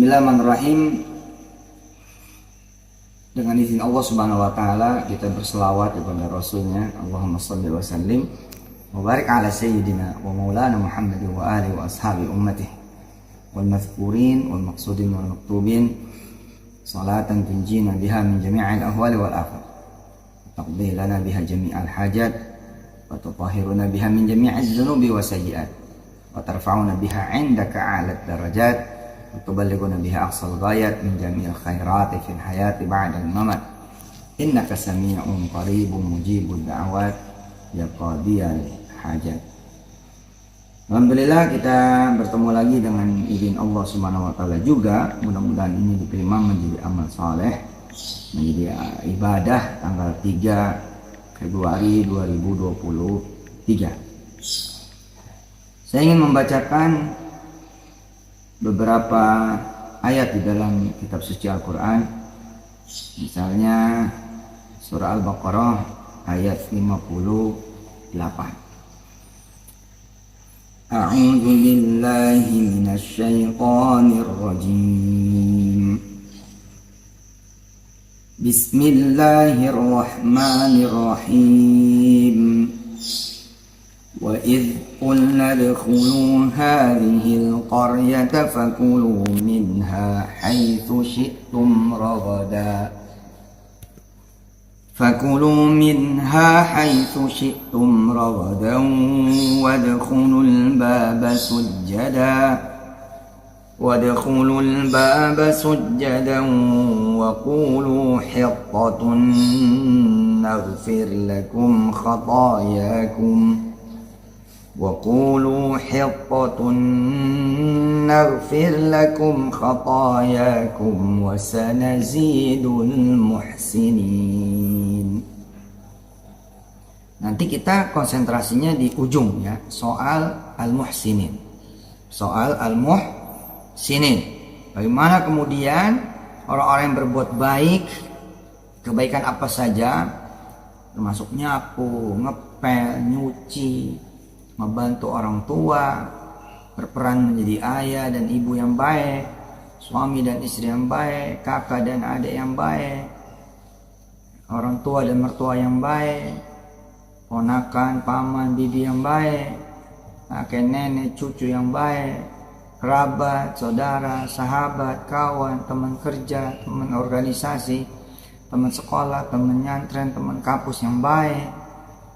Bismillahirrahmanirrahim. Dengan izin Allah Subhanahu wa taala kita berselawat kepada Rasulnya. Allahumma shalli wa sallim wa barik ala sayyidina wa maulana Muhammad wa alihi wa ashabi ummatihi wal madhkurin wal maqsudin wal maktubin salatan tunjina biha min jami'il ahwali wal afat taqdi lana biha jami'al hajat wa tutahhiruna biha min jami'iz dzunubi wa sayyi'at wa tarfa'una biha 'indaka 'alat darajat وتبلغنا بها أقصى الغايات من جميع الخيرات في الحياة بعد الممات إنك سميع قريب مجيب الدعوات يا قاضي الحاجات. Alhamdulillah kita bertemu lagi dengan izin Allah Subhanahu wa taala juga. Mudah-mudahan ini diterima menjadi amal saleh, menjadi ibadah tanggal 3 Februari 2023. Saya ingin membacakan beberapa ayat di dalam kitab suci Al-Quran. Misalnya surah Al-Baqarah ayat 58. A'udzu billahi minasy syaithanir rajim. Bismillahirrahmanirrahim. وَإِذْ قُلْنَا ادْخُلُوا هَٰذِهِ الْقَرْيَةَ فَكُلُوا مِنْهَا حَيْثُ شِئْتُمْ رَغَدًا وَادْخُلُوا الْبَابَ سُجَّدًا وَقُولُوا حِطَّةٌ نَغْفِرْ لكم خطاياكم وسنزيد المحسنين. Nanti kita konsentrasinya di ujung ya, soal al-muhsinin. Soal al-muhsinin. Bagaimana kemudian orang-orang yang berbuat baik, kebaikan apa saja, termasuk nyapu, ngepel, nyuci, membantu orang tua, berperan menjadi ayah dan ibu yang baik, suami dan istri yang baik, kakak dan adik yang baik, orang tua dan mertua yang baik, ponakan, paman, bibi yang baik, kakek, nenek, cucu yang baik, kerabat, saudara, sahabat, kawan, teman kerja, teman organisasi, teman sekolah, teman nyantren, teman kampus yang baik,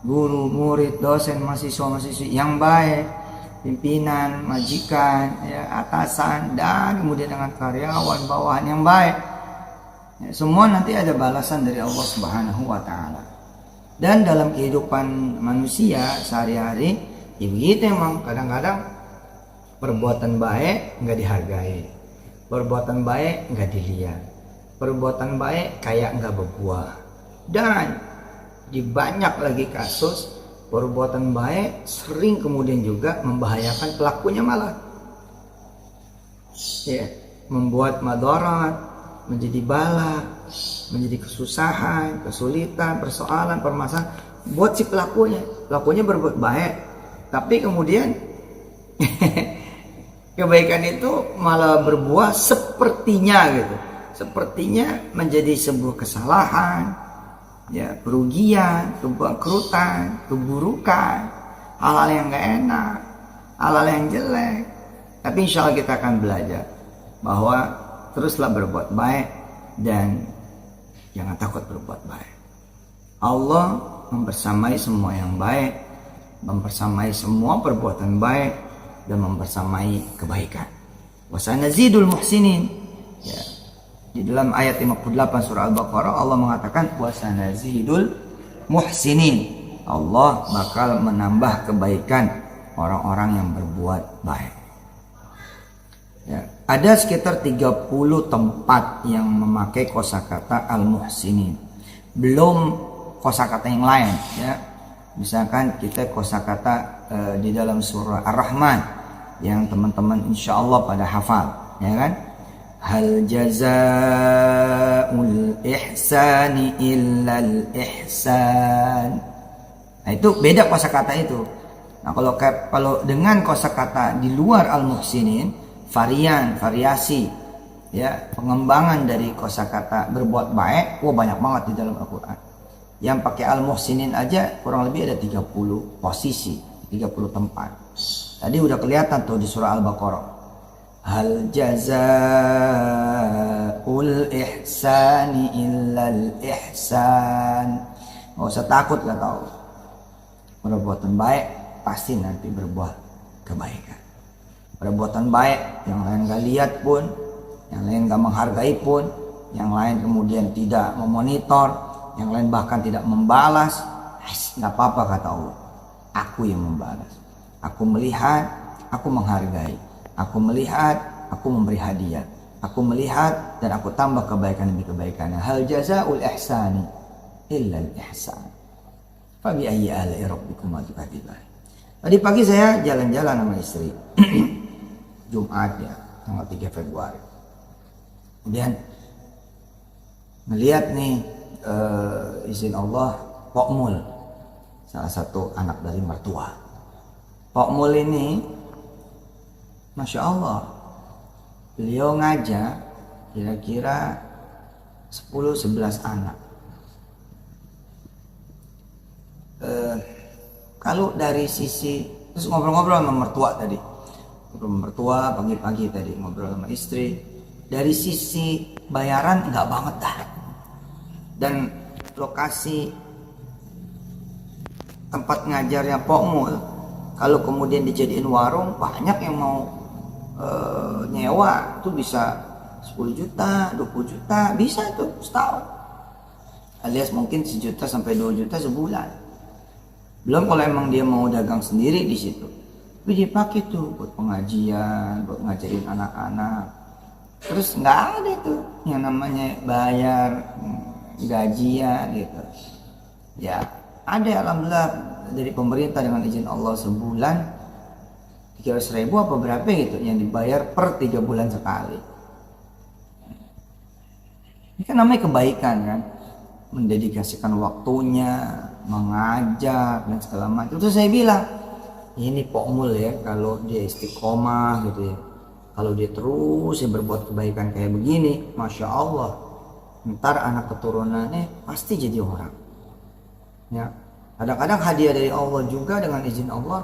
guru, murid, dosen, mahasiswa-mahasiswi yang baik, pimpinan, majikan, ya, atasan, dan kemudian dengan karyawan, bawahan yang baik. Ya, semua nanti ada balasan dari Allah Subhanahu wa taala. Dan dalam kehidupan manusia sehari-hari, ya begitu emang, kadang-kadang perbuatan baik nggak dihargai, perbuatan baik nggak dilihat, perbuatan baik kayak nggak berbuah. Dan di banyak lagi kasus perbuatan baik sering kemudian juga membahayakan pelakunya, malah ya, membuat madarat, menjadi bala, menjadi kesusahan, kesulitan, persoalan, permasalahan buat si pelakunya berbuat baik, tapi kemudian kebaikan itu malah berbuah sepertinya menjadi sebuah kesalahan, ya, kerugian, kebangkrutan, keburukan, hal-hal yang gak enak, hal-hal yang jelek. Tapi insya Allah kita akan belajar bahwa teruslah berbuat baik dan jangan takut berbuat baik. Allah membersamai semua yang baik, membersamai semua perbuatan baik, dan membersamai kebaikan. Wasanazidul muhsinin. Ya. Di dalam ayat 58 surah Al-Baqarah Allah mengatakan wasanazidul muhsinin. Allah bakal menambah kebaikan orang-orang yang berbuat baik. Ya, ada sekitar 30 tempat yang memakai kosakata al-muhsinin. Belum kosakata yang lain ya. Misalkan kita kosakata di dalam surah Ar-Rahman yang teman-teman insya Allah pada hafal, ya kan? Hal jazaa'ul ihsani illal ihsan. Nah itu beda kosakata itu. Nah kalau dengan kosakata di luar al-muhsinin, variasi ya pengembangan dari kosakata berbuat baik, banyak banget di dalam Al-Quran. Yang pakai al-muhsinin aja kurang lebih ada 30 posisi, 30 tempat. Tadi udah kelihatan tuh di surah Al-Baqarah. Hal jazaa'ul ihsani illal ihsan. Nggak usah takut, gak tahu. Perbuatan baik pasti nanti berbuat kebaikan. Perbuatan baik yang lain gak lihat pun, yang lain gak menghargai pun, yang lain kemudian tidak memonitor, yang lain bahkan tidak membalas, gak apa-apa kata Allah. Aku yang membalas. Aku melihat, aku menghargai. Aku melihat, aku memberi hadiah. Aku melihat dan aku tambah kebaikan demi kebaikan. Hal jazaa'ul ihsani illa al-ihsan. Fa bi ayyi ala'i rabbikuma tukadziban. Tadi pagi saya jalan-jalan sama istri. Jumat ya, tanggal 3 Februari. Kemudian melihat nih izin Allah Pok Mul, salah satu anak dari mertua. Pok Mul ini Masya Allah, beliau ngajak kira-kira 10-11 anak. Kalau dari sisi, terus ngobrol-ngobrol sama mertua tadi, ngobrol sama mertua pagi-pagi tadi, ngobrol sama istri. Dari sisi bayaran enggak banget dah. Dan lokasi tempat ngajarnya Pok Mul, kalau kemudian dijadiin warung, banyak yang mau nyewa tuh bisa 10 juta, 20 juta, bisa tuh setahun. Alias mungkin 1 juta sampai 2 juta sebulan. Belum kalau emang dia mau dagang sendiri di situ. Tapi dia pakai tuh buat pengajian, buat ngajarin anak-anak. Terus nggak ada tuh yang namanya bayar gajian gitu. Ya ada alhamdulillah dari pemerintah dengan izin Allah sebulan 300.000 apa berapa gitu yang dibayar per 3 bulan sekali. Ini kan namanya kebaikan kan, mendedikasikan waktunya, mengajak dan segala macam. Terus saya bilang, ini Pok Mul ya, kalau dia istiqomah gitu ya, kalau dia terus ya berbuat kebaikan kayak begini, Masya Allah, ntar anak keturunannya pasti jadi orang. Ya, kadang-kadang hadiah dari Allah juga dengan izin Allah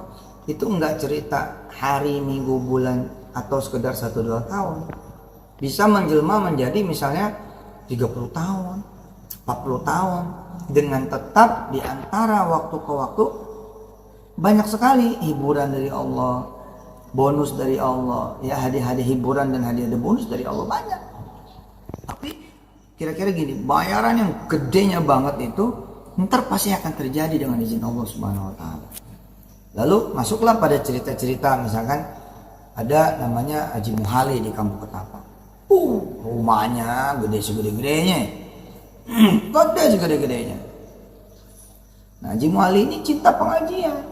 itu enggak cerita hari, minggu, bulan atau sekedar 1-2 tahun. Bisa menjelma menjadi misalnya 30 tahun, 40 tahun, dengan tetap di antara waktu ke waktu banyak sekali hiburan dari Allah, bonus dari Allah, ya hadiah-hadiah hiburan dan hadiah bonus dari Allah banyak. Tapi kira-kira gini, bayaran yang gedenya banget itu ntar pasti akan terjadi dengan izin Allah Subhanahu wa taala. Lalu masuklah pada cerita-cerita, misalkan ada namanya Haji Muhali di Kampung Ketapang. Rumahnya gede segede-gedenya. Gede segede-gedenya. Nah, Haji Muhali ini cinta pengajian.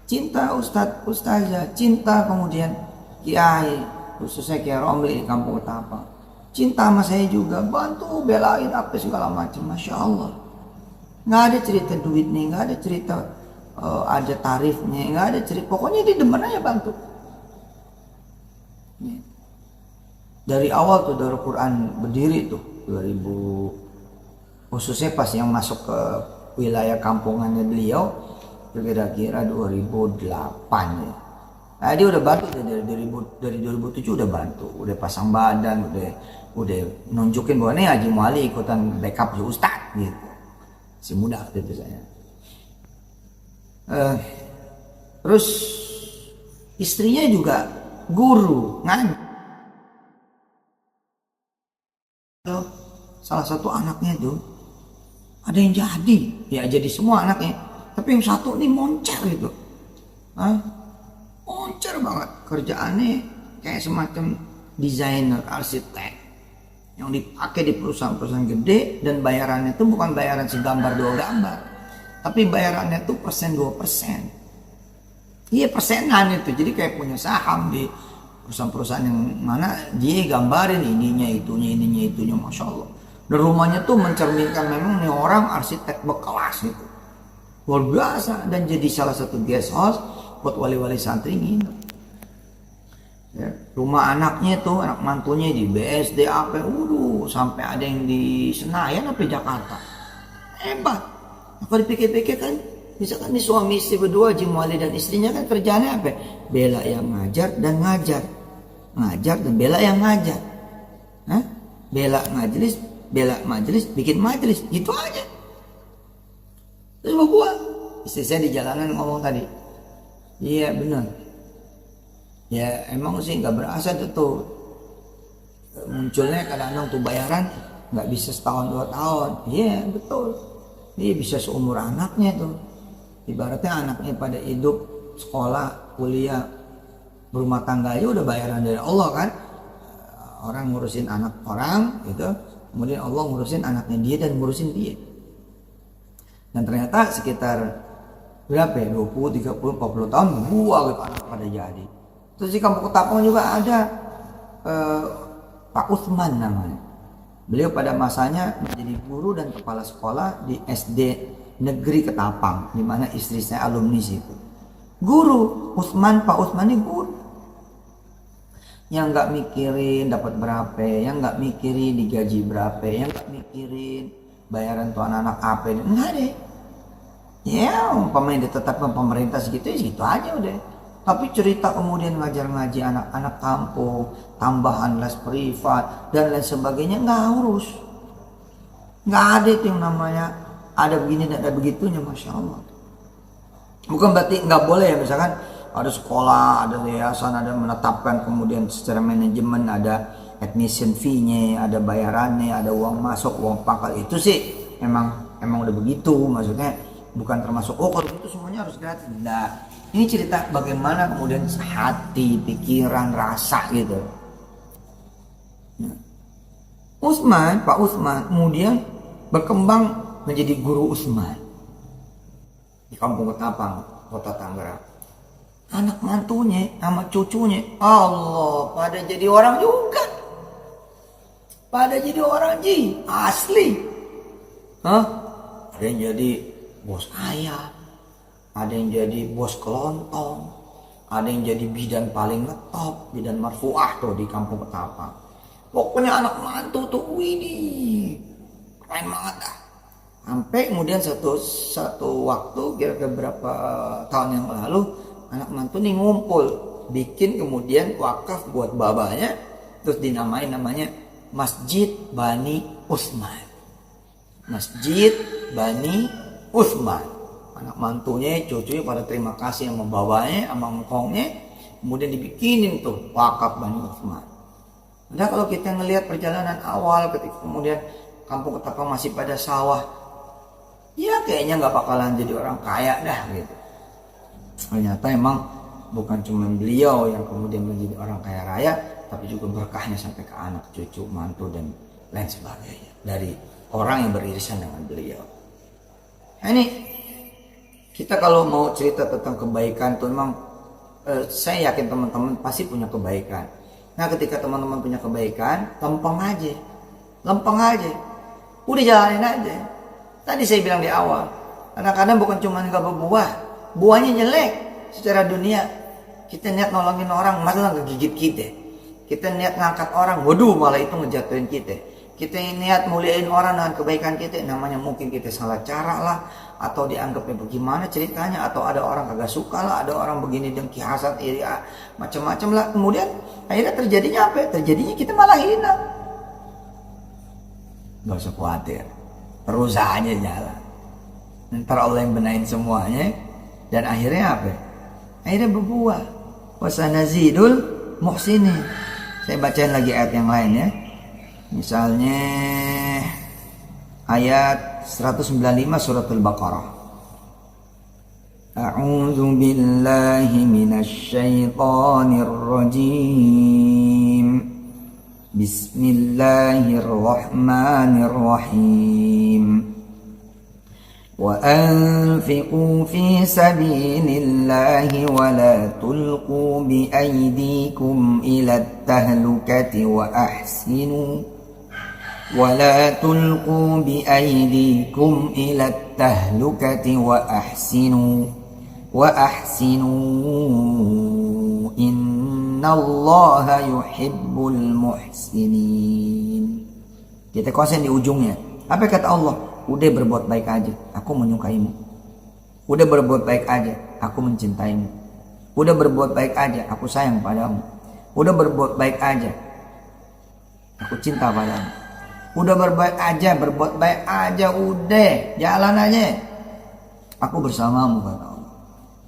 Cinta ustazah, cinta kemudian kiai, khususnya Kiai Romli di Kampung Ketapang. Cinta sama saya juga, bantu belain apa segala macam. Masya Allah. Nggak ada cerita duit nih, nggak ada cerita ada tarifnya, nggak ada cerita. Pokoknya dia demen aja bantu. Dari awal tuh Darul Quran berdiri tuh 2000, khususnya pas yang masuk ke wilayah kampungannya beliau kira-kira 2008 ya. Nah, dia udah bantu dari 2007 udah bantu, udah pasang badan, udah nunjukin bahwa nih Haji Muhali ikutan backup si Ustadz gitu. Si muda itu saya. Terus istrinya juga guru ngaji. Salah satu anaknya tuh ada yang jadi semua anaknya, tapi yang satu nih moncer gitu. Moncer banget, kerjaannya kayak semacam desainer, arsitek yang dipakai di perusahaan-perusahaan gede, dan bayarannya itu bukan bayaran segambar 2 gambar, tapi bayarannya tuh 1%, 2%. Iya, persenan itu. Jadi kayak punya saham di perusahaan-perusahaan yang mana dia gambarin ininya itunya, Masya Allah. Dan rumahnya tuh mencerminkan memang nih orang arsitek berkelas gitu, luar biasa. Dan jadi salah satu guest house buat wali-wali santri nginep. Ya, rumah anaknya tuh, anak mantunya di BSD apa, sampai ada yang di Senayan apa Jakarta. Hebat. Kalau dipikir-pikir kan, misalkan ini suami istri berdua, Haji Muali dan istrinya kan kerjanya apa? Bela yang ngajar dan ngajar. Ngajar dan bela yang ngajar. Hah? Bela majelis, bikin majelis, gitu aja. Terus gua, istri saya di jalanan ngomong tadi, iya benar. Ya emang sih nggak berasa tuh munculnya kadang-kadang tuh bayaran nggak bisa setahun 2 tahun. Iya betul. Iya bisa seumur anaknya tuh. Ibaratnya anaknya pada hidup, sekolah, kuliah, berumah tangga aja udah bayaran dari Allah kan. Orang ngurusin anak orang gitu, kemudian Allah ngurusin anaknya dia dan ngurusin dia. Dan ternyata sekitar berapa ya, 20, 30, 40 tahun gitu anak pada jadi. Terus di Kampung Ketapang juga ada Pak Utsman namanya. Beliau pada masanya menjadi guru dan kepala sekolah di SD Negeri Ketapang, di mana istri saya alumni situ. Guru Pak Utsman ini guru. Yang nggak mikirin dapat berapa, yang nggak mikirin digaji berapa, yang nggak mikirin bayaran tuh anak-anak apa, enggak deh. Ya, umpamanya ditetapkan pemerintah segitu aja udah. Tapi cerita kemudian ngajar-ngaji anak-anak kampung, tambahan les privat dan lain sebagainya nggak urus. Nggak ada itu yang namanya ada begini dan ada begitunya, Masya Allah. Bukan berarti nggak boleh ya, misalkan ada sekolah, ada yayasan, ada menetapkan kemudian secara manajemen ada admission fee-nya, ada bayarannya, ada uang masuk, uang pangkal, itu sih emang udah begitu, maksudnya bukan termasuk kalau itu semuanya harus gratis. Nah, ini cerita bagaimana kemudian hati, pikiran, rasa gitu. Nah, Pak Utsman kemudian berkembang menjadi guru Utsman di Kampung Ketapang, Kota Tangerang. Anak mantunya sama cucunya, Allah, pada jadi orang juga. Pada jadi orang asli. Ada yang jadi bos ayam, ada yang jadi bos kelontong, ada yang jadi bidan paling ngetop, bidan marfuah tuh di Kampung Ketapang. Pokoknya anak mantu tuh, widih, keren banget dah. Sampai kemudian satu waktu, kira-kira berapa tahun yang lalu, anak mantu nih ngumpul, bikin kemudian wakaf buat babanya, terus dinamain namanya Masjid Bani Utsman. Masjid Bani Utsman. Anak mantunya, cucunya pada terima kasih sama babanya, sama ngkongnya, kemudian dibikinin tuh wakaf Bani Utsman. Nah, kalau kita ngelihat perjalanan awal ketika kemudian Kampung Ketapang masih pada sawah, ya kayaknya nggak bakalan jadi orang kaya dah gitu. Ternyata emang bukan cuma beliau yang kemudian menjadi orang kaya raya, tapi juga berkahnya sampai ke anak, cucu, mantu dan lain sebagainya dari orang yang beririsan dengan beliau. Nah, ini kita kalau mau cerita tentang kebaikan tuh memang saya yakin teman-teman pasti punya kebaikan. Nah, ketika teman-teman punya kebaikan, lempeng aja, udah jalanin aja. Tadi saya bilang di awal, kadang-kadang bukan cuma nggak berbuah, buahnya jelek secara dunia. Kita niat nolongin orang, malah ngegigit kita. Kita niat ngangkat orang, waduh malah itu ngejatuhin kita. Kita niat muliain orang dengan kebaikan kita, namanya mungkin kita salah cara lah, atau dianggapnya bagaimana ceritanya, atau ada orang kagak suka lah, ada orang begini dengki, hasad, iri, macam-macam lah. Kemudian akhirnya terjadinya apa? Terjadinya kita malah hina. Gak usah khawatir, terus aja jalan. Ntar Allah yang benahin semuanya, dan akhirnya apa? Akhirnya berbuah. Wasanazidul muhsinin. Saya bacain lagi ayat yang lain ya. Misalnya ayat 195 surat Al-Baqarah. A'udzu billahi minasy syaithanir rajim. Bismillahirrahmanirrahim. وأنفقوا في سبيل الله ولا تلقوا بأيديكم إلى التهلكة وأحسنوا إن innallaha yuhibbul muhsinin. Kita konsen di ujungnya. Apa kata Allah? Udah berbuat baik aja, aku menyukaimu. Udah berbuat baik aja, aku mencintaimu. Udah berbuat baik aja, aku sayang padamu. Udah berbuat baik aja, aku cinta padamu. Udah berbuat baik aja, udah jalan aja. Aku bersamamu kata Allah.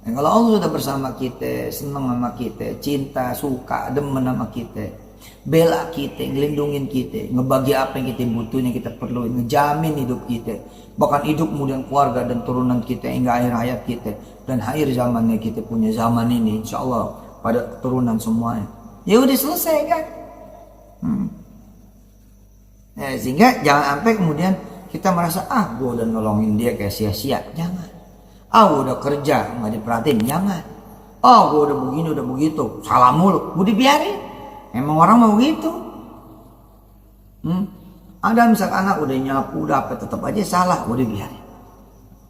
Dan kalau Allah sudah bersama kita, senang sama kita, cinta, suka, demen sama kita, bela kita, ngelindungin kita, ngebagi apa yang kita butuhin, yang kita perlu, ngejamin hidup kita, bahkan hidup kemudian keluarga dan turunan kita hingga akhir hayat kita dan akhir zamannya kita punya zaman ini, insya Allah pada turunan semuanya. Ya udah selesai kan? Nah, sehingga jangan sampai kemudian kita merasa gue udah nolongin dia kayak sia-sia. Jangan. Gue udah kerja nggak diperhatiin. Jangan. Gue udah begini udah begitu. Salah mulu. Gue dibiarin. Emang orang mau gitu. Ada misalkan anak udah nyapu udah apa tetap aja salah. Udah biarin.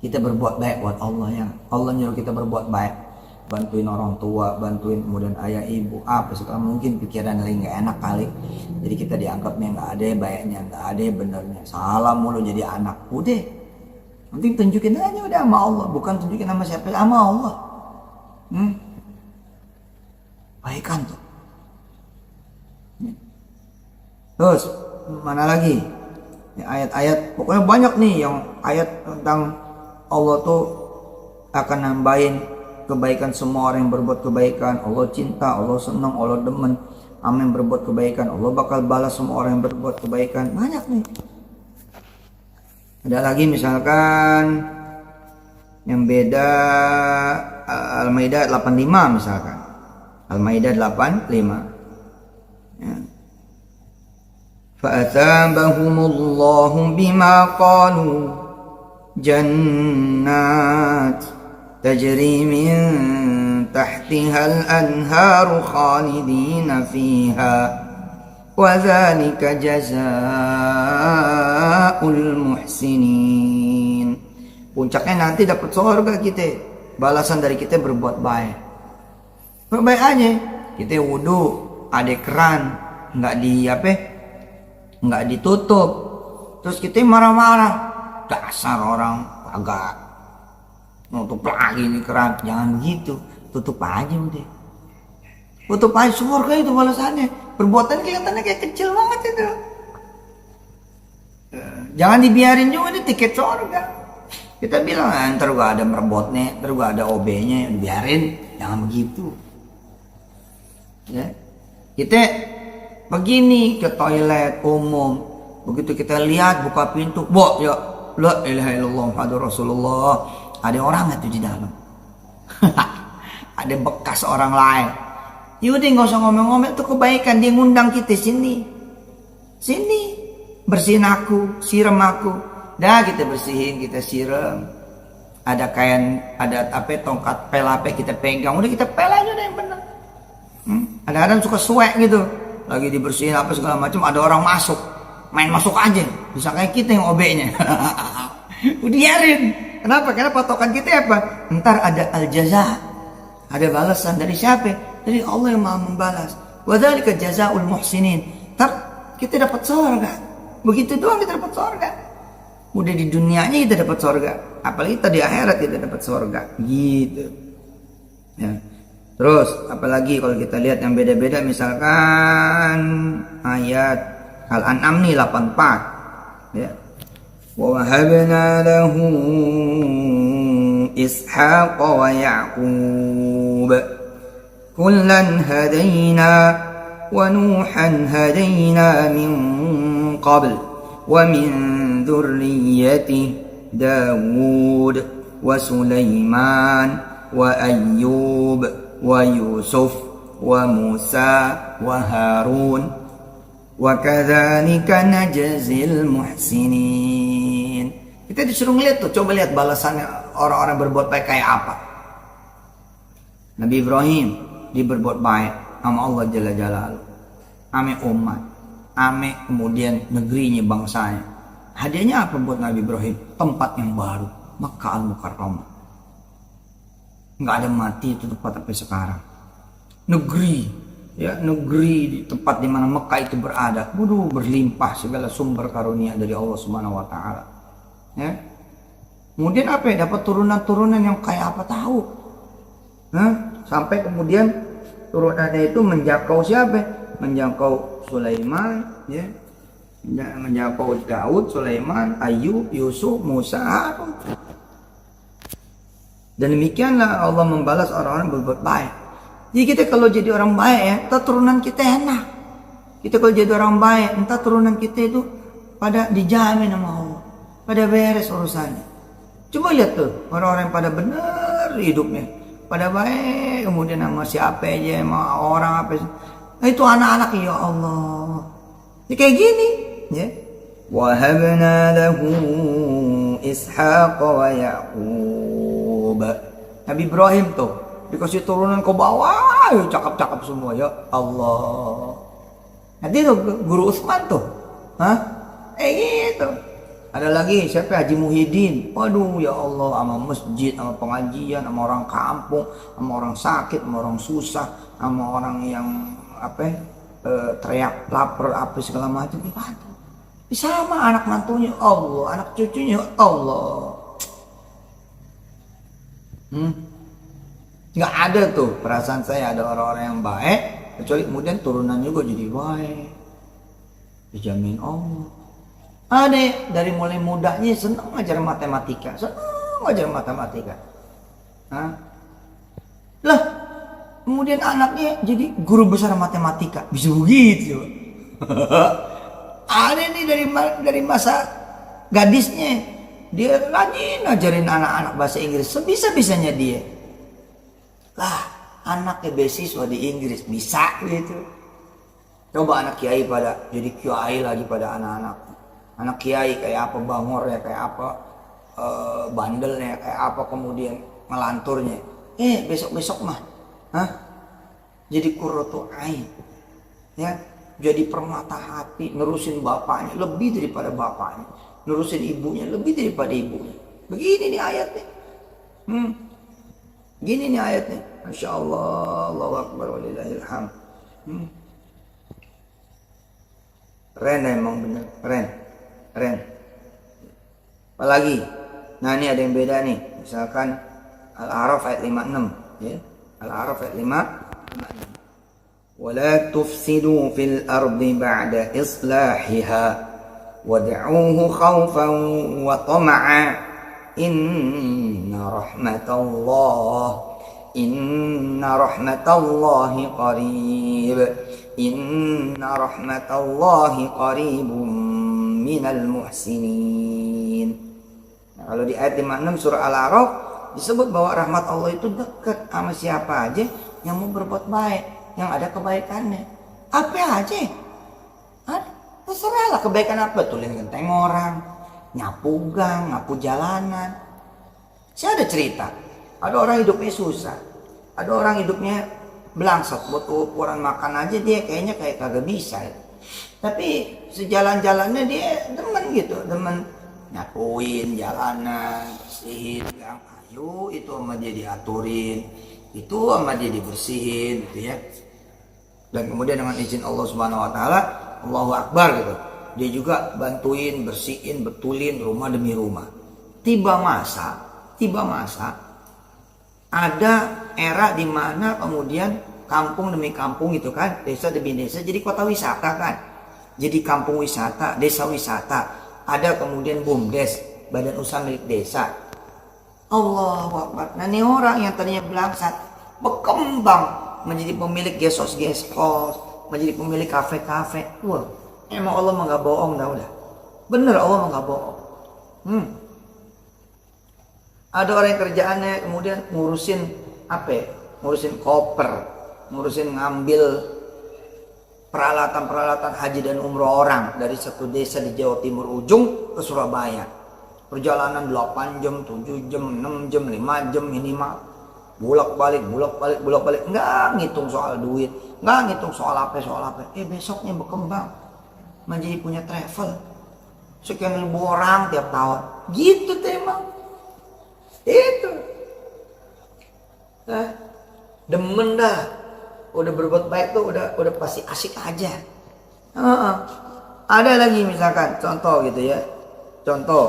Kita berbuat baik buat Allah ya. Allah nyuruh kita berbuat baik. Bantuin orang tua, bantuin kemudian ayah ibu, apa sekarang mungkin pikiran lagi nggak enak kali, jadi kita dianggapnya nggak ada baiknya, nggak ada benernya, salah mulu jadi anak. Udah, nanti tunjukin aja udah sama Allah, bukan tunjukin sama siapa, sama Allah. Baikan tuh. Terus mana lagi? Ya, ayat-ayat pokoknya banyak nih yang ayat tentang Allah tuh akan nambahin kebaikan semua orang yang berbuat kebaikan. Allah cinta, Allah senang, Allah demen sama yang berbuat kebaikan. Allah bakal balas semua orang yang berbuat kebaikan. Banyak nih. Ada lagi misalkan yang beda Al-Maidah 85 misalkan. Al-Maidah 85. Ya. Fa'atabahumullahu bima qalu jannat تجري من تحتها الأنهار خالدين فيها وذلك جزاء المحسنين. Puncaknya nanti dapat surga kita, balasan dari kita berbuat baik. Berbaik aja, kita wudu, ada keran, nggak ditutup, terus kita marah-marah, dasar orang agak nutup lagi nih keran. Jangan begitu, tutup aja udah, tutup aja, surga itu balasannya. Perbuatan kelihatannya kayak kecil banget itu, jangan dibiarin juga nih tiket surga. Kita bilang ntar gua ada merebotnya, ntar gua ada OB-nya, biarin, jangan begitu ya. Kita begini ke toilet umum, begitu kita lihat buka pintu, ya la ilaha illallah Muhammadur Rasulullah, ada orang nggak tuh di dalam? Ada bekas orang lain. Yaudah nggak usah ngomong-ngomong, itu kebaikan. Dia ngundang kita sini, bersihin aku, siram aku. Dah kita bersihin, kita siram. Ada kain, ada tongkat pel kita pegang. Udah kita pel aja deh yang benar. Ada suka suek gitu, lagi dibersihin apa segala macam. Ada orang masuk, main masuk aja. Bisa kayak kita yang OB-nya. Udah biarin. Kenapa? Karena patokan kita apa? Ntar ada al-jaza, ada balasan dari siapa? Dari Allah yang Maha membalas. Wa dzalika jazaa'ul muhsinin. Ntar kita dapat surga. Begitu doang kita dapat surga. Udah di dunianya kita dapat surga, apalagi kita di akhirat kita dapat surga. Gitu. Ya. Terus apalagi kalau kita lihat yang beda-beda, misalkan ayat Al-An'am nih 84. Ya. وَوَهَبْنَا لَهُ إِسْحَاقَ وَيَعْقُوبَ كُلًّا هَدَيْنَا وَنُوحًا هَدَيْنَا مِنْ قَبْلُ وَمِنْ ذُرِّيَّتِهِ دَاوُودَ وَسُلَيْمَانَ وَأَيُّوبَ وَيُوسُفَ وَمُوسَى وَهَارُونَ وَكَذَلِكَ نَجْزِي الْمُحْسِنِينَ. Kita disuruh ngeliat tuh, coba lihat balasannya orang-orang berbuat baik kayak apa. Nabi Ibrahim dia berbuat baik sama Allah Jalla Jalaluhu, ame umat, ame kemudian negerinya, bangsanya. Hadiahnya apa buat Nabi Ibrahim? Tempat yang baru, Makkah Al-Mukarramah. Nggak ada mati itu tempat sampai sekarang. Negeri ya, negeri di tempat di mana Mekah itu berada, waduh, berlimpah segala sumber karunia dari Allah Subhanahu wa taala. Ya. Kemudian apa ya? Dapat turunan-turunan yang kayak apa tahu. Sampai kemudian turunannya itu menjangkau siapa? Menjangkau Sulaiman, ya. Menjangkau Daud, Sulaiman, Ayub, Yusuf, Musa, Harun. Dan demikianlah Allah membalas orang-orang berbuat baik. Jadi kita kalau jadi orang baik ya, entah turunan kita enak. Kita kalau jadi orang baik, entah turunan kita itu pada dijamin sama Allah, pada beres urusannya. Coba lihat tuh orang-orang yang pada benar hidupnya, pada baik, kemudian sama siapa aja, sama orang apa, itu anak-anak ya Allah. Ya kayak gini, ya. Wahabna lahu Ishaq wa Yaqub. Nabi Ibrahim tuh dikasih turunan ke bawah, cakep-cakep semua ya Allah. Nanti tuh guru Utsman tuh, gitu. Ada lagi siapa? Haji Muhyiddin. Waduh ya Allah, sama masjid, sama pengajian, sama orang kampung, sama orang sakit, sama orang susah, sama orang yang teriak lapar apa segala macam dibantu. Sama anak mantunya Allah, anak cucunya Allah. Nggak ada tuh perasaan saya ada orang-orang yang baik kecuali kemudian turunan juga jadi baik, dijamin Allah. Ada dari mulai mudanya senang ngajar matematika, lah kemudian anaknya jadi guru besar matematika, bisa begitu. Ada nih dari masa gadisnya dia rajin ngajarin anak-anak bahasa Inggris sebisa-bisanya dia. Lah anaknya beasiswa di Inggris bisa gitu. Coba anak kiai pada jadi kiai lagi pada anak-anak. Anak kiai kayak apa bangornya, kayak apa bandelnya, kayak apa kemudian ngelanturnya. Besok-besok mah jadi qurratu ain. Ya, jadi permata hati, nerusin bapaknya lebih daripada bapaknya, nerusin ibunya lebih daripada ibunya. Begini nih ayatnya. Gini nih ayatnya. Masya Allah, Allahu Akbar walillahil hamd. Keren emang bener, keren. Apalagi, nah ini ada yang beda nih. Misalkan Al-A'raf ayat 56, ya. Al-A'raf ayat 56. ولا تفسدوا في الأرض بعد إصلاحها وادعوه خوفا وطمعا إن رحمة الله قريب من المحسنين. Nah, kalau di ayat 56 surah Al-A'raf disebut bahwa rahmat Allah itu dekat sama siapa aja yang mau berbuat baik, yang ada kebaikannya. Apa aja? Terserahlah kebaikan apa, tulin genteng orang, nyapu gang, nyapu jalanan. Saya ada cerita, ada orang hidupnya susah, ada orang hidupnya belangsat, buat ukuran makan aja dia kayaknya kayak kagak bisa. Tapi sejalan-jalannya dia demen nyapuin jalanan, bersihin gang, ayo itu sama dia diaturin, itu sama dia dibersihin gitu ya. Dan kemudian dengan izin Allah Subhanahu wa taala, Allahu Akbar gitu, dia juga bantuin bersihin, betulin rumah demi rumah. Tiba masa ada era di mana kemudian kampung demi kampung gitu kan, desa demi desa jadi kota wisata kan. Jadi kampung wisata, desa wisata, ada kemudian BUMDes, badan usaha milik desa. Allahu Akbar. Nah ini orang yang tadinya belangsat berkembang menjadi pemilik gesos, menjadi pemilik kafe-kafe. Wah, emang Allah mah gak bohong dah udah. Bener Allah mah gak bohong. Ada orang yang kerjaannya kemudian ngurusin ngurusin koper, ngurusin ngambil peralatan haji dan umroh orang dari satu desa di Jawa Timur ujung ke Surabaya. Perjalanan 8 jam, 7 jam, 6 jam, 5 jam minimal. Bolak balik, enggak ngitung soal duit, enggak ngitung soal apa. Besoknya berkembang menjadi punya travel sekian ribu orang tiap tahun. Gitu tema. Itu. Demen dah udah berbuat baik tuh udah pasti asik aja. Ada lagi misalkan contoh gitu ya. Contoh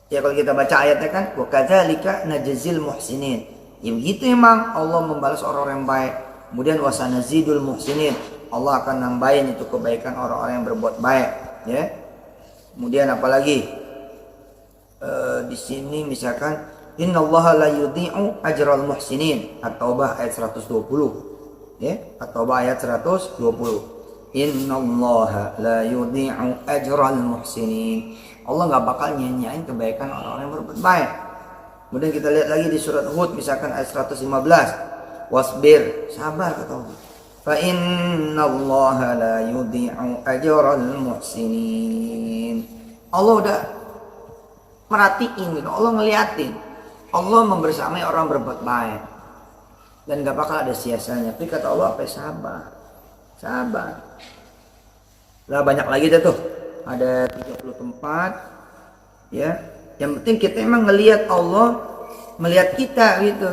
ya kalau kita baca ayatnya kan wa kadzalika najzil muhsinin. Ya begitu emang Allah membalas orang-orang yang baik. Kemudian wasanazidul muhsinin. Allah akan nambahin itu kebaikan orang-orang yang berbuat baik, ya. Kemudian apalagi di sini misalkan innallaha la yudhi'u ajral muhsinin. At-Taubah ayat 120. Ya, At-Taubah ayat 120. Innallaha la yudhi'u ajral muhsinin. Allah enggak bakal nyanyain kebaikan orang-orang yang berbuat baik. Kemudian kita lihat lagi di surat Hud misalkan ayat 115. Wasbir, sabar kata Allah. Fa innallaha la yudhi'u ajral muhsinin. Allah udah merhatiin gitu. Allah ngeliatin. Allah membersamai orang berbuat baik. Dan gak bakal ada sia-sianya. Tapi kata Allah apa? Sabar. Sabar. Lah banyak lagi dah tuh. Ada 30 tempat. Ya. Yang penting kita emang ngelihat Allah melihat kita gitu.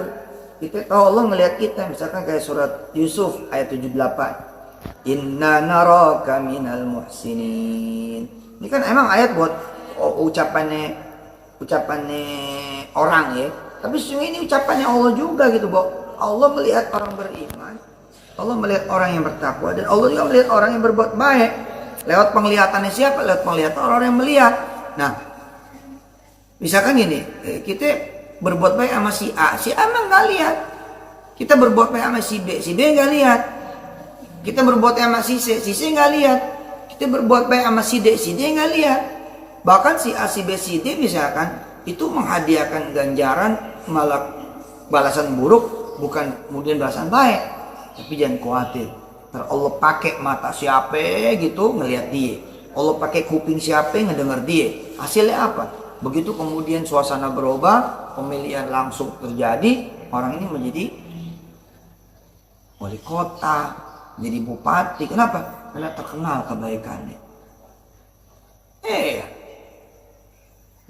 Kita tahu Allah ngelihat kita. Misalkan kayak surat Yusuf ayat 78. Inna naraka minal muhsinin. Ini kan emang ayat buat ucapannya orang ya. Tapi sesungguhnya ini ucapannya Allah juga gitu, bahwa Allah melihat orang beriman, Allah melihat orang yang bertakwa, dan Allah juga melihat orang yang berbuat baik. Lewat penglihatannya siapa? Lewat penglihatan orang yang melihat. Nah, misalkan gini, kita berbuat baik sama si A emang nggak lihat. Kita berbuat baik sama si B nggak lihat. Kita berbuat baik sama si C nggak lihat. Kita berbuat baik sama si D nggak lihat. Bahkan si A, si B, si D misalkan itu menghadiahkan ganjaran malah balasan buruk, bukan kemudian balasan baik. Tapi jangan khawatir, Allah pakai mata siapa gitu ngelihat dia, Allah pakai kuping siapa ngedengar dia. Hasilnya apa? Begitu kemudian suasana berubah, pemilihan langsung terjadi, orang ini menjadi wali kota, jadi bupati. Kenapa? Karena terkenal kebaikannya.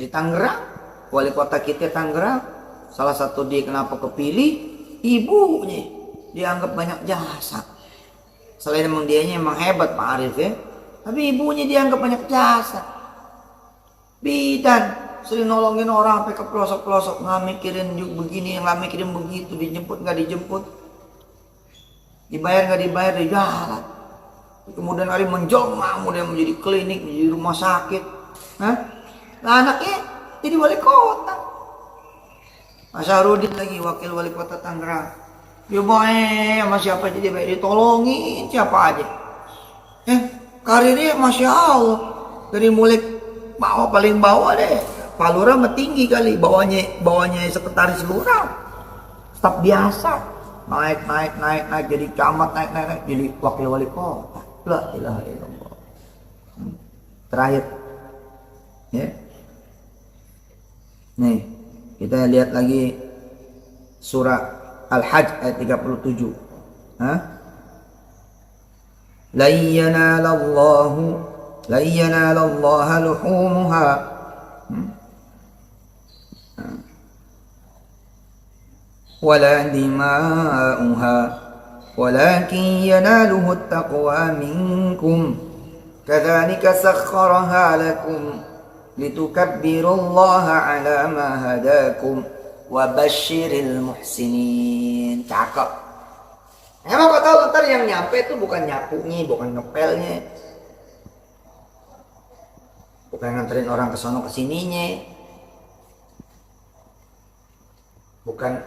Di Tangerang, wali kota kita Tangerang, salah satu dia kenapa kepilih, ibunya dianggap banyak jasa. Selain emang dianya emang hebat Pak Arif ya, tapi ibunya dianggap banyak jasa. Bidan sering nolongin orang sampai ke pelosok-pelosok, nggak mikirin begini, nggak mikirin begitu, dijemput nggak dijemput, dibayar nggak dibayar, di jalan. Kemudian hari menjelma, kemudian menjadi klinik, menjadi rumah sakit. Nah anaknya jadi wali kota. Mas Harudin lagi wakil wali kota Tangerang. Ya baik sama siapa aja dia baik, ditolongin siapa aja. Karirnya Masya Allah. Dari mulai bawah, paling bawah deh, Pak Lurah mah tinggi kali, bawahnya sekretaris lurah. Staf biasa. Naik jadi camat, naik jadi wakil wali kota. La ilaha illallah. Terakhir. Ya. Nih, kita lihat lagi surah Al-Hajj ayat 37. La yanalallaha luhumuha wala dima'uha walakin yanaluhu at-taqwa minkum kadzalika sakhkharaha lakum litukabbirullaha ala ma hadakum wa basyiril muhsinin. Cakep. Emang kau tahu ntar yang nyampe itu bukan nyapunya, bukan ngepelnya, bukan nganterin orang ke sono ke sininya, bukan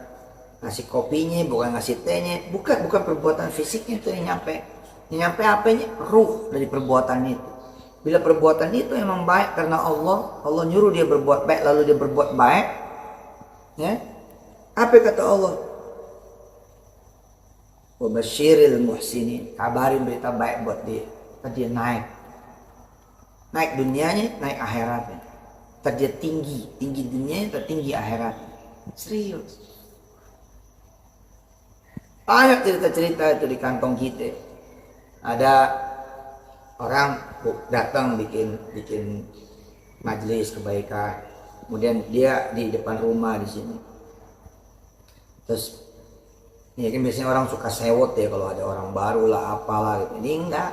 ngasih kopinya, bukan ngasih tehnya, bukan perbuatan fisiknya itu yang nyampe. Yang nyampe apanya? Ruh dari perbuatan itu. Bila perbuatan itu emang baik karena Allah nyuruh dia berbuat baik lalu dia berbuat baik, ya. Apa kata Allah? Wa basyiril muhsinin, kabarin berita baik buat dia. Dia naik dunianya, naik akhiratnya. Dia tinggi dunianya, tinggi akhirat. Serius. Banyak cerita-cerita itu di kantong kita. Ada orang datang bikin majelis kebaikan, kemudian dia di depan rumah di sini, terus Ya kan biasanya orang suka sewot ya kalau ada orang baru lah apalah gitu. Ini enggak.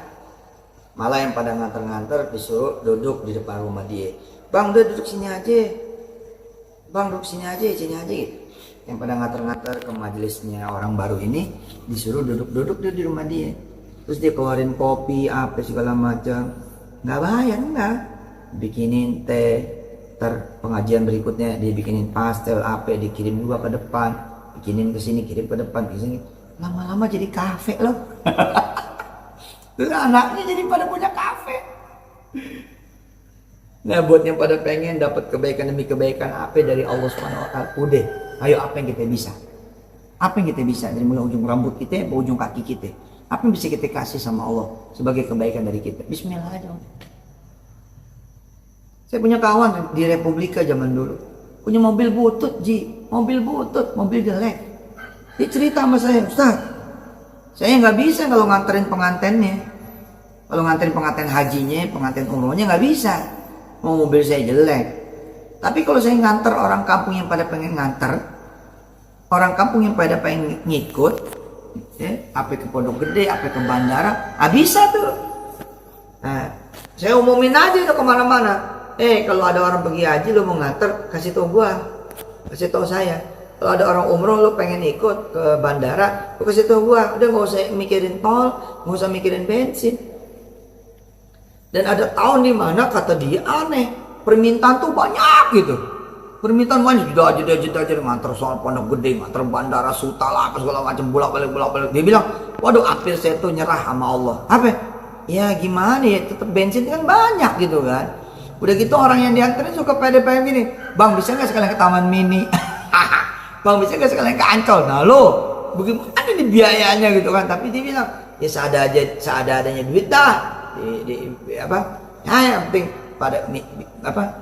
Malah yang pada nganter-nganter disuruh duduk di depan rumah dia. Bang udah duduk sini aja. Bang duduk sini aja gitu. Yang pada nganter-nganter ke majelisnya orang baru ini disuruh duduk-duduk dia di rumah dia. Terus dia keluarin kopi apa segala macam. Nggak bayar enggak. Bikinin teh. Pengajian berikutnya dia bikinin pastel apa dikirim juga ke depan. Bikinin ke sini, kirim ke depan, ke sini. Lama-lama jadi kafe loh. Terus anaknya jadi pada punya kafe. Nah, buat yang pada pengen dapat kebaikan demi kebaikan apa dari Allah Subhanahu wa taala, udah, ayo apa yang kita bisa? Apa yang kita bisa dari mulai ujung rambut kita ke ujung kaki kita? Apa yang bisa kita kasih sama Allah sebagai kebaikan dari kita? Bismillah aja. Saya punya kawan di Republika zaman dulu. Punya mobil butut, mobil butut, mobil jelek. Dia cerita sama saya, Ustaz, saya nggak bisa kalau nganterin pengantennya. Kalau nganterin pengantin hajinya, pengantin umrohnya nggak bisa. Mau mobil saya jelek. Tapi kalau saya nganter orang kampung yang pada pengen nganter, orang kampung yang pada pengen ngikut, apa ke Pondok Gede, apa ke bandara, bisa tuh. Nah, saya umumin aja tuh kemana-mana. Kalau ada orang pergi haji lu mau nganter, kasih tau gua, kasih tau saya. Kalau ada orang umroh lu pengen ikut ke bandara, lu kasih tau gua. Udah nggak usah mikirin tol, nggak usah mikirin bensin. Dan ada tahun di mana kata dia aneh, permintaan tuh banyak gitu. Permintaan banyak, aja nganter soal Pondok Gede, nganter bandara, Sutal apa segala macam, bolak-balik. Dia bilang, waduh, hampir saya tuh nyerah sama Allah. Apa? Ya gimana ya, tetap bensin kan banyak gitu kan. Udah gitu orang yang dianterin suka pede-pede gini, bang bisa nggak sekalian ke Taman Mini? Bang bisa nggak sekalian ke Ancol? Nah lo, bagaimana nih biayanya gitu kan? Tapi dia bilang, ya seadanya duit dah. Ya yang penting pada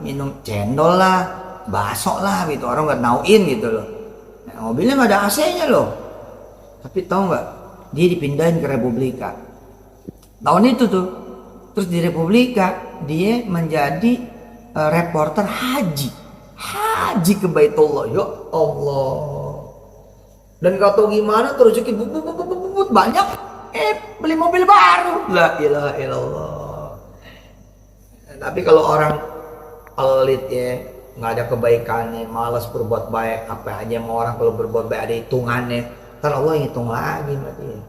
minum cendol lah, bakso lah gitu, orang nggak nauin gitu loh. Nah, mobilnya nggak ada AC-nya loh. Tapi tahu nggak, dia dipindahin ke Republika. Tahun itu tuh, terus di Republika dia menjadi reporter haji ke Baitullah. Ya Allah. Dan gak tahu gimana tuh rezeki bubut banyak, beli mobil baru. La ilaha illallah. Tapi kalau orang pelit ya, nggak ada kebaikannya, malas berbuat baik, apa aja mau orang kalau berbuat baik ada hitungannya, ntar Allah hitung lagi berarti ya.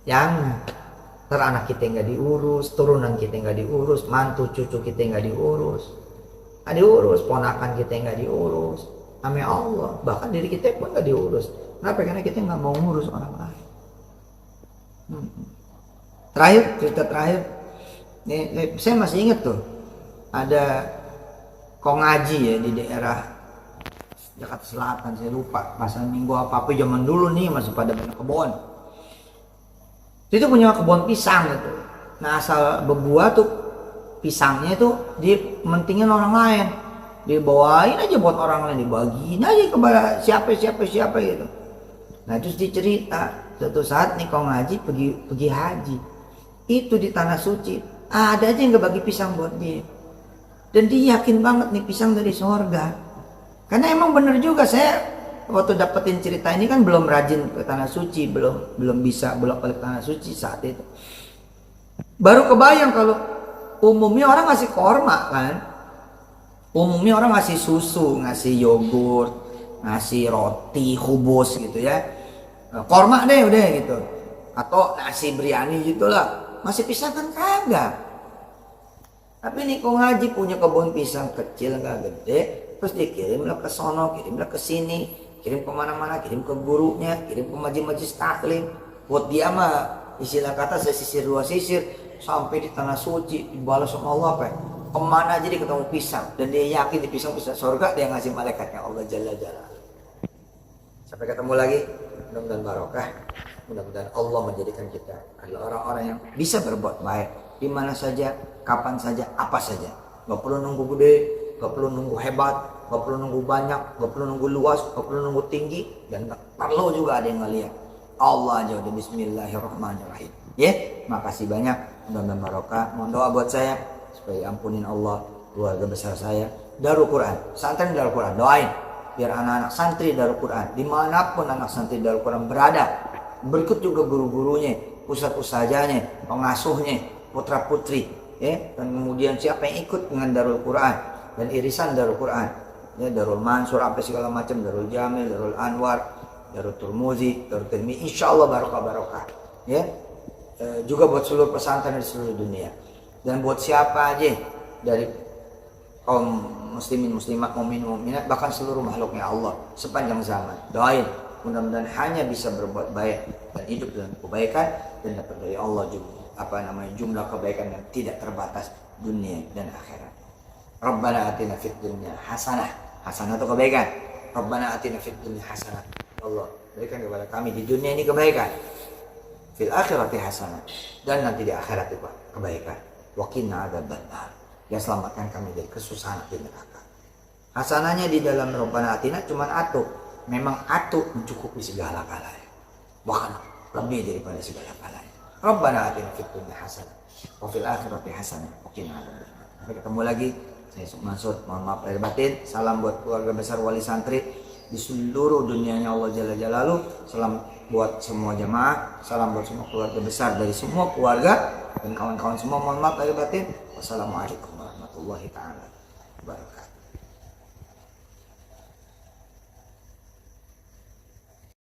Jangan. Ntar anak kita nggak diurus, turunan kita nggak diurus, mantu cucu kita nggak diurus, ponakan kita nggak diurus, ame Allah, bahkan diri kita pun nggak diurus. Kenapa? Karena kita nggak mau ngurus orang lain. Cerita terakhir, nih, saya masih ingat tuh, ada kongaji ya di daerah Jakarta Selatan, saya lupa pasal minggu apa zaman dulu nih masih pada banyak kebun. Dia tuh punya kebun pisang gitu. Nah asal berbuah tuh pisangnya itu dimentingin orang lain, dibawain aja buat orang lain, dibagiin aja kepada siapa gitu. Nah terus dia cerita suatu saat nih kong haji pergi haji, itu di tanah suci ada aja yang gak bagi pisang buat dia. Dan dia yakin banget nih pisang dari sorga. Karena emang bener juga, saya waktu dapetin cerita ini kan belum rajin ke tanah suci, belum bisa bolak-balik tanah suci saat itu. Baru kebayang kalau umumnya orang ngasih korma kan, umumnya orang ngasih susu, ngasih yogurt, ngasih roti, hubus gitu ya, korma deh udah gitu, atau nasi biryani gitulah. Masih pisang kan kagak. Tapi nih kong haji punya kebun pisang kecil nggak gede, terus dikirimlah ke sono, kirimlah ke sini, kirim kemana-mana, kirim ke gurunya, kirim ke majelis taklim. Buat dia mah istilah kata saya sisir dua sisir sampai di tanah suci, dibalas sama Allah apa? Kemana aja dia ketemu pisang, dan dia yakin di pisang surga, dia ngasih malaikatnya Allah Jalla Jalla. Sampai ketemu lagi, mudah-mudahan barokah, mudah-mudahan Allah menjadikan kita adalah orang-orang yang bisa berbuat baik di mana saja, kapan saja, apa saja. Gak perlu nunggu gede, gak perlu nunggu hebat, gak perlu nunggu banyak, gak perlu nunggu luas, gak perlu nunggu tinggi, dan gak perlu juga ada yang ngeliat. Allah aja udah bismillahirrahmanirrahim. Makasih banyak, mudah-mudahan barokah. Mohon doa buat saya supaya ampunin Allah keluarga besar saya. Darul Quran, santren Darul Quran, doain biar anak-anak santri Darul Quran dimanapun anak santri Darul Quran berada, berikut juga guru-gurunya, ustadz-ustazanya, pengasuhnya, putra-putri, ya, dan kemudian siapa yang ikut dengan Darul Quran dan irisan Darul Quran, ya, Darul Mansur apa segala macam, Darul Jamil, Darul Anwar, Darul Turmuzi, Darul Tirmizi, insya Allah barokah, ya. Juga buat seluruh pesantren di seluruh dunia, dan buat siapa aja dari kaum muslimin, muslimat, mu'min, mu'minat, bahkan seluruh makhluknya Allah sepanjang zaman. Doain mudah-mudahan hanya bisa berbuat baik dan hidup dengan kebaikan dan dapat dari Allah juga jumlah kebaikan yang tidak terbatas dunia dan akhirat. Rabbana atina fid dunya hasanah. Hasanah itu kebaikan. Rabbana atina fid dunya hasanah. Allah berikan kepada kami di dunia ini kebaikan. Fil akhirati hasanah, dan nanti di akhirat juga kebaikan. Wa qina adzabannar. Ya, selamatkan kami dari kesusahan di neraka. Hasanahnya di dalam Rabbana atina cuma atu. Memang atu mencukupi segala galanya. Bahkan lebih daripada segala galanya. Rabbana atina fid dunya hasanah wa fil akhirati hasanah wa qina adzabannar. Sampai ketemu lagi. Saya Mansur, mohon maaf lahir batin. Salam buat keluarga besar wali santri di seluruh dunianya Allah Jalla Jalaluh. Salam buat semua jamaah, salam buat semua keluarga besar dari semua keluarga dan kawan-kawan semua. Mohon maaf lahir batin. Wassalamualaikum warahmatullahi taala wabarakatuh.